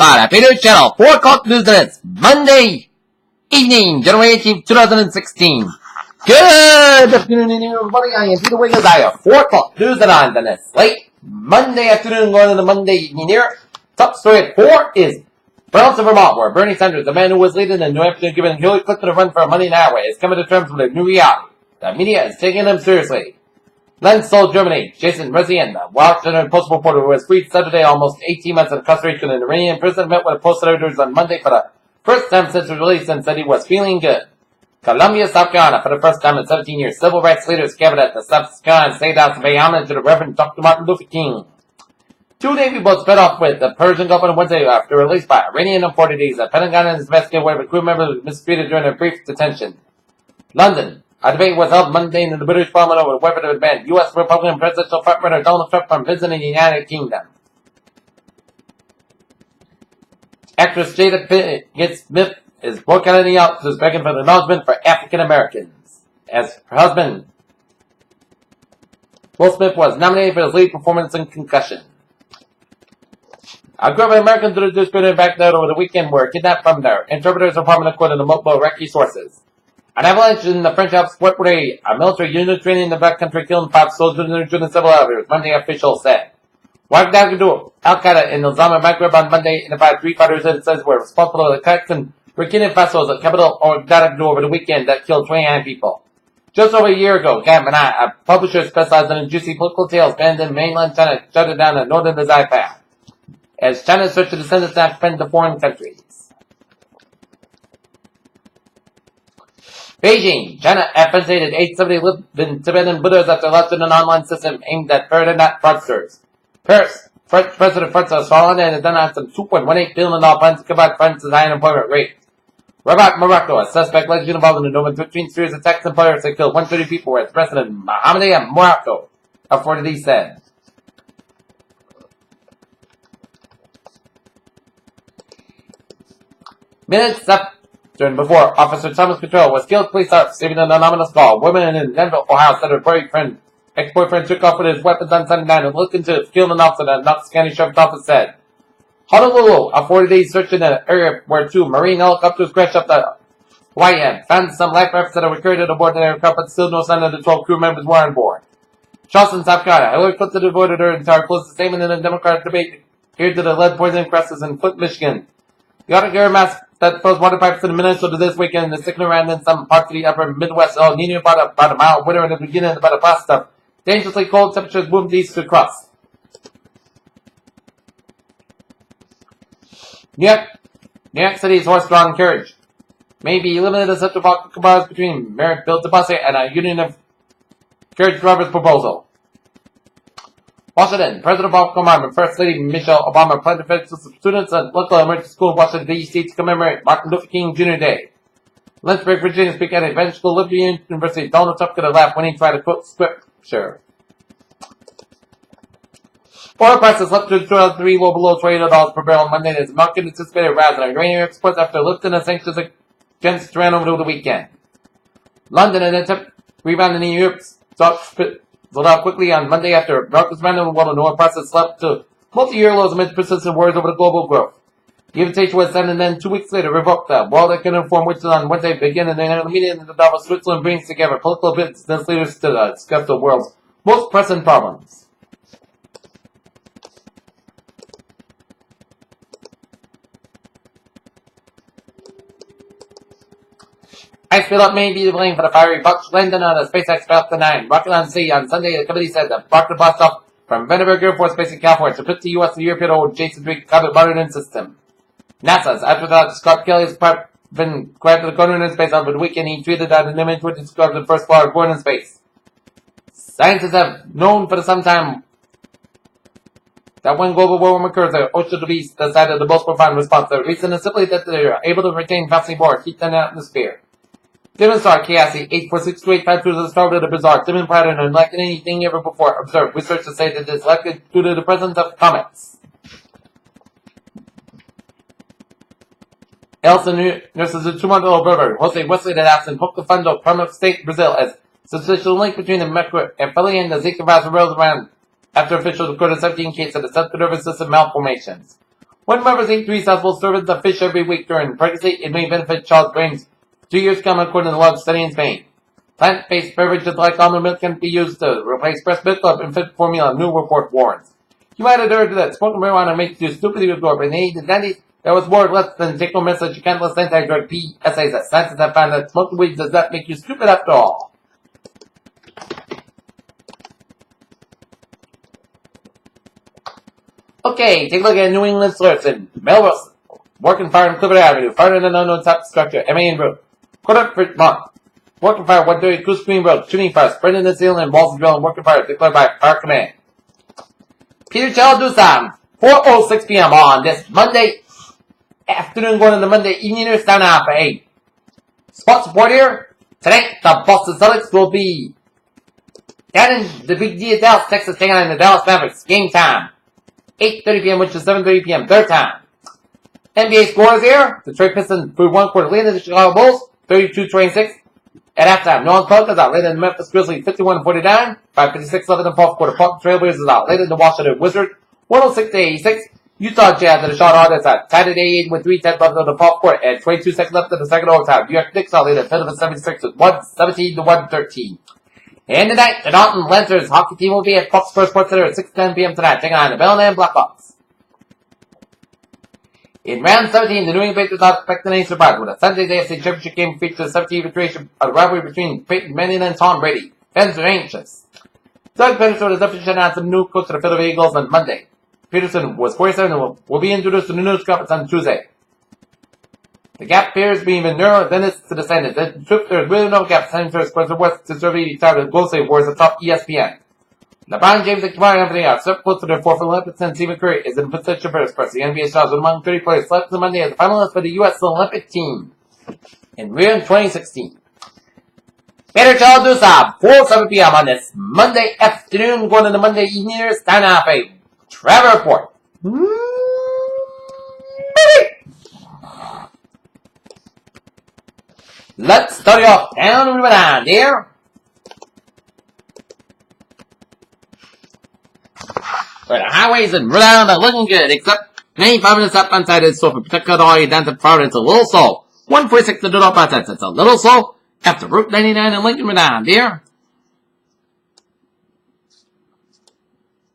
para Peter Channel 4 o'clock news minutes, Monday evening, January 18th, 2016. Good afternoon, everybody. I am Peter Wiggins. I have 4 o'clock news on the next late Monday afternoon going into Monday evening here. Top story at 4 is Burlington, Vermont, where Bernie Sanders, the man who was leading the New Hampshire giving Hillary Clinton a run for money in Iowa, is coming to terms with a new reality. The media is taking him seriously. Lenzl, Germany, Jason Rezien, the Washington Post reporter who was freed Saturday almost 18 months in incarceration in an Iranian prison, met with Post editors on Monday for the first time since his release and said he was feeling good. Columbia, South Carolina, for the first time in 17 years, civil rights leaders gathered at the South Carolina State House to pay homage to the Reverend Dr. Martin Luther King. 2 Navy boats sped off with the Persian Gulf on Wednesday after released by Iranian authorities. The Pentagon is investigating whether a crew member was mistreated during a brief detention. London. A debate was held Monday in the British Parliament over whether to ban U.S. Republican presidential frontrunner Donald Trump from visiting the United Kingdom. Actress Jada Pinkett Smith is boycotting the Oscars, begging for acknowledgement for African Americans, as her husband Will Smith was nominated for his lead performance in Concussion. A group of Americans who disappeared in Baghdad over the weekend were kidnapped from their interpreter's apartment, according to multiple Iraqi sources. An avalanche in the French Alps swept away a military unit training in the backcountry, killing 5 soldiers and injuring several others, Monday officials said. Ouaggado, Al-Qaeda in Osama Maghreb on Monday identified 3 fighters that it says were responsible for the attacks in Burkina Faso's capital Ouaggado over the weekend that killed 29 people. Just over a year ago, Gambana, a publisher specializing in juicy political tales banned in mainland China, shut it down in northern Azai Pass, as China searched to descendants that spend to foreign countries. Beijing. China apprehended 870 Tibetan Buddhas after launching an online system aimed at paradigmatic fraudsters. Paris. French President Francois Hollande has announced some $2.18 billion plans to combat France's high unemployment rate. Rabat, Morocco. A suspect allegedly involved in the November 13 series attacks in Paris that killed 130 people were arrested in Mohammedia, Morocco, authorities said. Minutes up. Before Officer Thomas Control was killed, police are receiving an anonymous call. Women in Denver, Ohio said her ex-boyfriend took off with his weapons on Sunday night and looked into killing an officer, the Knox County Sheriff's Office said. Honolulu, authorities searching an area where 2 Marine helicopters crashed up the Hawaii end. Found some life rafts that were carried aboard the aircraft, but still no sign of the 12 crew members were on board. Charleston, South Carolina. Hillary Clinton avoided her entire closest statement in a Democratic debate here to the lead poisoning crisis in Flint, Michigan. The automatic mask that froze water pipes in Minnesota this weekend is sticking around in some parts of the upper Midwest. Needing about a mild winter in the beginning, about a blast of dangerously cold temperatures moved east to crust. New York City's horse-drawn carriage may be limited to such a cars between Merritt Bill DeBussy and a union of carriage drivers proposal. Washington. President Barack Obama and First Lady Michelle Obama planned to visit students at local elementary school in Washington, D.C. to commemorate Martin Luther King Jr. Day. Lynchburg, Virginia, speaking at Evangelical Liberty University, Donald Trump could have laughed when he tried to quote scripture. Oil prices leapt to $203, well below $28 per barrel on Monday as the market anticipated a rise in uranium exports after lifting the sanctions against Iran over the weekend. London, an attempt rebounding in Europe's sold out quickly on Monday after markets around the world and oil prices leapt to multi-year lows amid persistent worries over the global growth. The invitation was sent and then 2 weeks later revoked. The World Economic Forum, which on Wednesday began in the meeting in Davos, Switzerland, brings together political business leaders to discuss the world's most pressing problems. Ice buildup may be to blame for the fiery box landing on the SpaceX Falcon 9 rocket on sea on Sunday. The committee said the rocket blast off from Vandenberg Air Force Base in California to put the U.S. and European over Jason Drake carbon monitoring system. NASA's astronaut Scott Kelly has been grabbed to the corner in space over the weekend. He tweeted out an image which described the first flower born in space. Scientists have known for some time that when global warming occurs, the ocean will be the side of the most profound response. The reason is simply that they are able to retain vastly more heat than the atmosphere. Dim star KIC 8462852 is the start of the bizarre dim pattern unlike anything ever before observed. Researchers say that it is likely due to the presence of comets. Elson nurses a 2-month-old brother, Jose Wesley de Aston, hooked the fund of Permanent State, Brazil, as suspicious link between the microcephaly and the Zika virus arose around after officials recorded 17 cases of the central nervous system malformations. One member's 8-3 cells will serve as a fish every week during pregnancy. It may benefit child's brains. 2 years come according to the log study in Spain. Plant-based beverages like almond milk can be used to replace breast milk of infant formula, new report warns. You might have heard that smoking marijuana makes you stupidly absorb. In the 80s and 90s, there was more or less than take-home message. You can't listen to anti-drug PSAs that scientists have found that smoking weed does not make you stupid after all. Okay, take a look at New England source in Melrose. Working fire on Clifford Avenue. Fire in an unknown top structure. MAN Road. Quarter for month. Working fire 130 Coos Green Road. Shooting fire. Spreading the ceiling and walls of drill and working fire declared by Fire Command. Peter Chaldusam. 4:06 p.m. on this Monday afternoon going into Monday evening or stand out for 8. Spot support here. Tonight, the Boston Celtics will be down in the Big D of Dallas, Texas, taking on the Dallas Mavericks. Game time. 8:30 p.m., which is 7:30 p.m. their time. NBA scores here. Detroit Pistons through one quarter lead in the Chicago Bulls, 32-26. At halftime, New Orleans Pelicans out later than the Memphis Grizzlies, 51-49. 5:56 left in the fourth quarter. Portland Trail Blazers out later than the Washington Wizards, 106-86. Utah Jazz at the Charlotte Hornets at tied at 88 with 3:10 left in the fourth quarter and 22 seconds left in the second overtime. New York Knicks out later, Philadelphia 76 with 117-113. And tonight, the Dalton Lancers hockey team will be at Fox Sports Center at 6:10 p.m. tonight, taking on the Bellingham Blackhawks. In round 17, the New England Patriots not expecting any surprise with a Sunday's AFC Championship game featuring a 17th iteration of a rivalry between Peyton Manning and Tom Brady. Fans are anxious. Doug Peterson has officially announced a new coach to the Philadelphia Eagles on Monday. Peterson was 47 and will be introduced to the news conference on Tuesday. The gap appears being even narrower than it's to the Senate. The truth, there's really no gap. Senator Spencer West since early retired as Gold State Wars atop ESPN. LeBron James and Kemar Anthony are so close to their fourth Olympics, and Stephen Curry is in position for his first. The NBA stars among 30 players selected on Monday as finalists for the U.S. Olympic team in Rio 2016. Peter Chaldusab, 4:07 p.m. on this Monday afternoon, going into Monday evening, stand up a Trevor report. Let's start you off down and move on, dear. Right, the highways in Rhode Island are looking good, except 95 minutes up on side is slow for particular all the way down to Florida. It's a little slow. 146 to do up on side, it's a little slow. After Route 99 in Lincoln, Rhode Island, dear.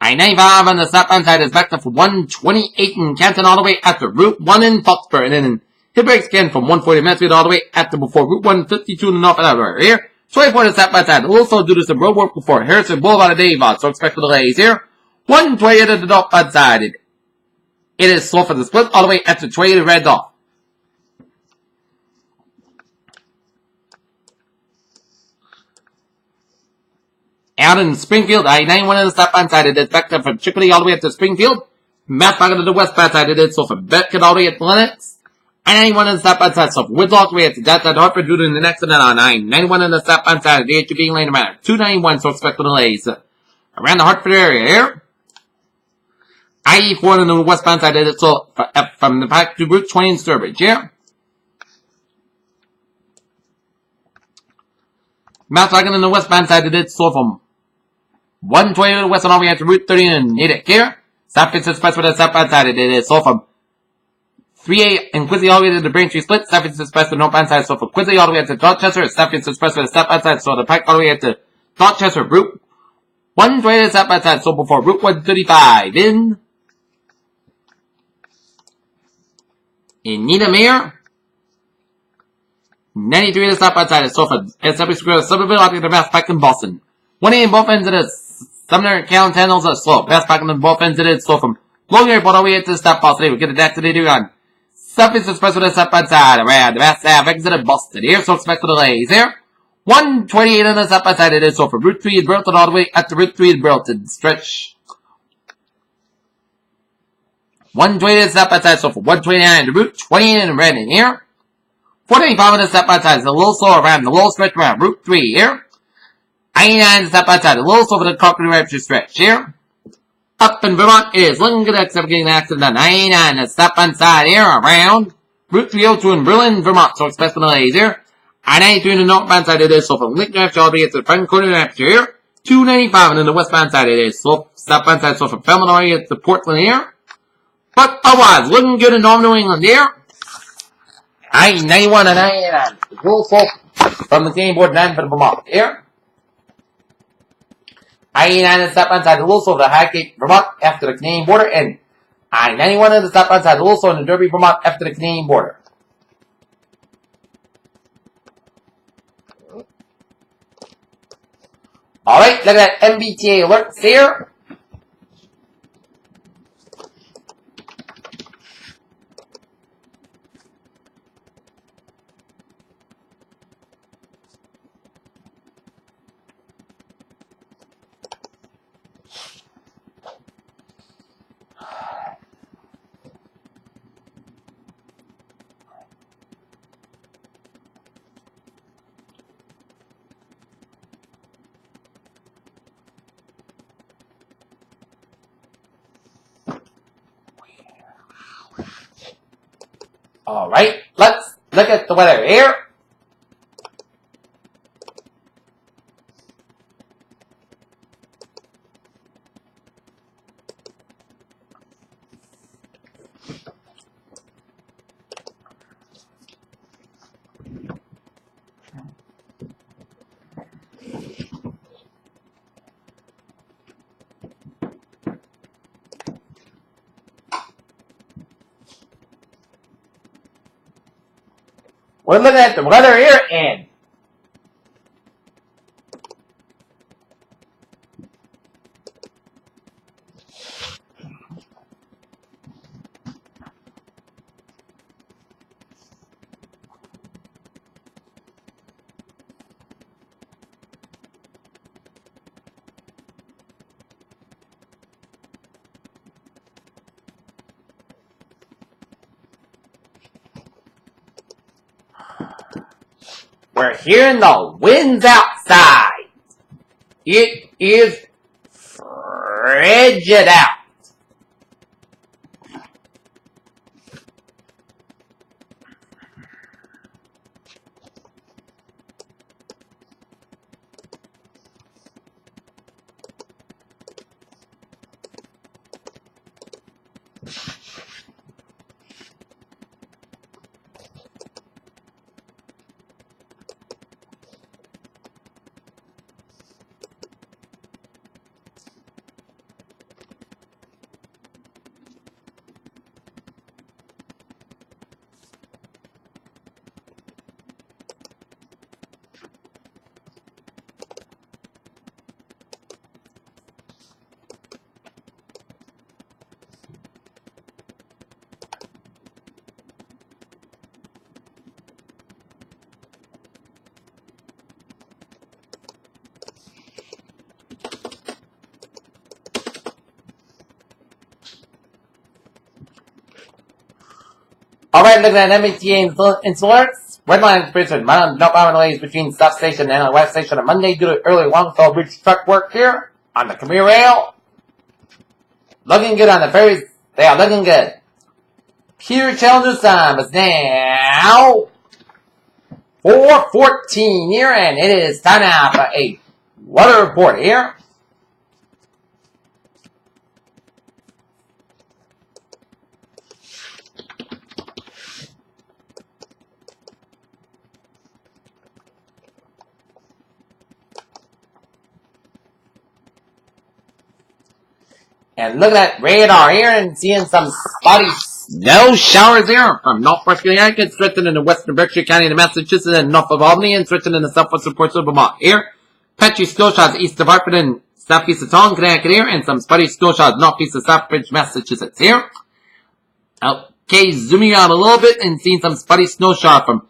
I-95 on the southbound side is backed up for 128 in Canton all the way after Route 1 in Foxborough, and then in hit breaks again from 140 Mansfield all the way after before Route 152 in the north and right here. 24 to southbound side, also due to some road work before Harrison Boulevard of Davon, so expect delays here. 128 to the northbound side. It is slow for the split all the way after 28 Red Dog. Out in Springfield, I-91 on the southbound side, it is backed up from Chicopee all the way up to Springfield. Mass back to the westbound side, it is slow for Bedford all the way at Lennox. I-91 on the southbound side, so for Woodlawn all the way at the downtown Hartford due to an accident on I-91 on the southbound side, the HUB lane around 291, so expect delays. Around the Hartford area here. I-4 on the westbound side, it is slow from the back to Route 20 in Sturbridge here. Mount Logan on the westbound side, it is slow from 120 to the west and all the way out to Route 30 in Natick here. South Francis Expressway to the southbound side, it is slow from 3A and Quincy all the way to the Braintree split. South Francis Express to the northbound side, so from Quincy all the way out to Dorchester. South Francis Express to the southbound side, so the Pike all the way out to Dorchester. Route 120 to the southbound side, so before Route 135 in Needham here. 93 to the southbound side, so for SW Square, Somerville, out to the Mass Pike in Boston. 180 in both ends of the Sumner and Callan tunnels are slow. Mass Pike on both ends of it, slow from Logan Airport all the way to the stop bus. Today we get it activated on Southeast Express with the southbound side around the Mass Ave exit of Boston here, so expect the delays here. 128 on the southbound side, it is so for Route 3 in Burlington all the way up to Route 3 in Burlington. Stretch 120 on the southbound side, so for 129 to Route 20 in Redmond here. 495 on the southbound side is a little slow around the little stretch around Route 3 here. 99 on the southbound side, a little slow for the Cochran Rapture stretch here. Up in Vermont, it is looking good except for getting an accident on 99 on the southbound side here around Route 302 in Berlin, Vermont, so expect the delays here. I-93 on the northbound side, it is slow from Lincoln Rapture all the way to the front corner Rapture here. 295 and on the westbound side, it is slow, southbound side, slow from Falmouth all the way to Portland here. But otherwise, looking good in North New England there. 91 and 99. Russell from the Canadian board, 9 for the Vermont here. 89 is stop inside the Russell, the Highgate, Vermont, after the Canadian border, and I-91 is the stop inside the Russell in the Derby, Vermont, after the Canadian border. Alright, look at that MBTA alerts here. Alright, let's look at the weather here. We're looking at the weather here, and we're hearing the winds outside. It is frigid out. Alright, looking at MBTA influence. Red line bridge Mount delays between stop station and West Station on Monday due to early Longfellow Bridge truck work here on the Khmer Rail. Looking good on the ferries. They are looking good. Peter Channel time is now 4:14 here, and it is time now for a weather report here. And look at that radar here and seeing some spotty snow showers here from northwest Connecticut, stretching into western Berkshire County into Massachusetts and north of Albany, and stretching into southwestern ports of Vermont here. Patchy snow showers east of Hartford and southeast of Taunton, Connecticut here, and some spotty snow showers northeast of Southbridge, Massachusetts here. Okay, zooming out a little bit and seeing some spotty snow showers from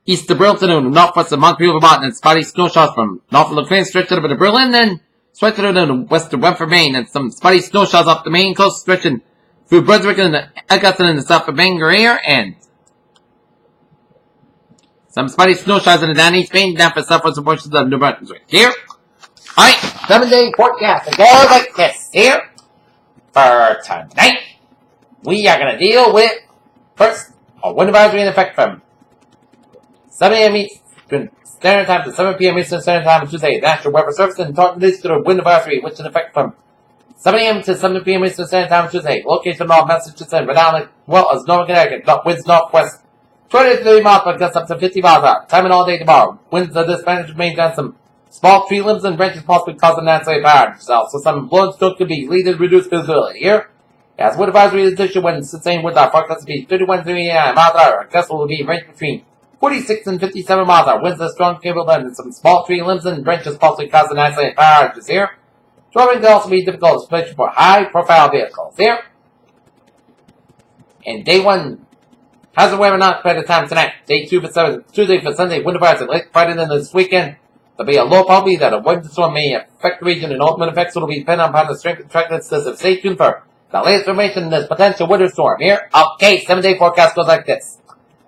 east of Burlington and northwest of Montreal, Vermont, and spotty snow showers from north of Ukraine, stretching over to Berlin, and stretching into west of Wentworth, Maine, and some spotty snow showers off the Maine coast, stretching through Brunswick and Augusta and the south of Bangor here, and some spotty snow showers in the down east Maine, down for southwestern portions of New Brunswick here. Alright, 7-day forecast. It goes like this here. For tonight, we are going to deal with, first, a wind advisory in effect from 7 a.m. Eastern Standard Time to 7 p.m. Eastern Standard Time on Tuesday. National Weather Service and talking this to the wind advisory, which is in effect from 7 a.m. to 7 p.m. Eastern Standard Time Tuesday. Location of Massachusetts, Rhode Island, well as Northern Connecticut. Winds northwest 23 miles per gust up to 50 miles per hour. Time and all day tomorrow. Winds of this magnitude may down some small tree limbs and branches possibly causing natural power. So some blown stroke could be leading reduced visibility. Here, as wind advisory is issued when sustained with our forecast to be 31 to 39 miles per hour. Gusts will be ranged between 46 and 57 miles per hour. Winds are strong, capable and some small tree limbs and branches possibly causing natural power. Here. Driving can also be difficult, especially for high-profile vehicles. Here, and day 1 has a weather not better time tonight. Day 2 for Tuesday for Sunday, wind advisory late Friday and this weekend. There'll be a low probability that a wind storm may affect the region, and ultimate effects will be dependent upon the strength and trackness system. Stay tuned for the latest information in this potential winter storm. Here, okay, 7-day forecast goes like this.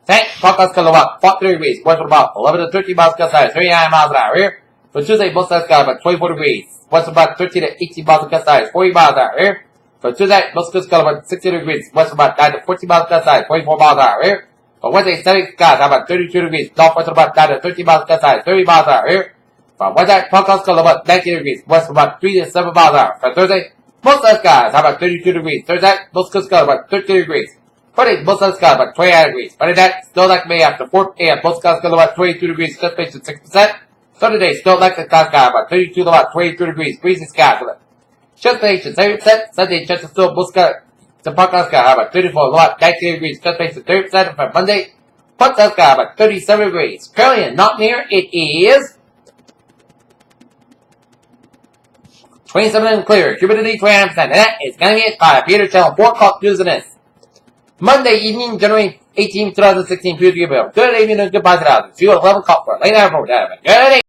Tonight, forecast going to about 43 degrees, west of about 11 to 13 miles per hour, 39 miles per hour. Here, for Tuesday, both sides got about 24 degrees. West about 13 to 18 miles per hour, 40 miles per hour. Here, for Tuesday, most coast got about 60 degrees. West about 9 to 14 miles per hour, 24 miles per hour. Here, for Wednesday, Sunday skies about 32 degrees. Northwest about 9 to 13 miles per hour, 30 miles per hour. Here, for Wednesday, forecast got about 19 degrees. West about 3 to 7 miles per hour. For Thursday, most skies about 32 degrees. Thursday, most coast got about 13 degrees. Friday, most skies about 29 degrees. Friday night, still like May after 4 a.m. Most skies got about 22 degrees. Just based at 6%. Saturday, still like the sky about 32 to about 22 degrees. Breezy sky. Just station 30%. Sunday, just still most sky. The podcast sky about 34 about 19 degrees. Just based at 30%. For Monday, podcast sky about 37 degrees. Currently, and not near, it is 27 and clear. Humidity 29%. And that is going to be it by Peter Channel 4 o'clock news and this. Monday evening, January 18, 2016. Good evening and good positive. See you at 11 o'clock for a late hour. Good evening.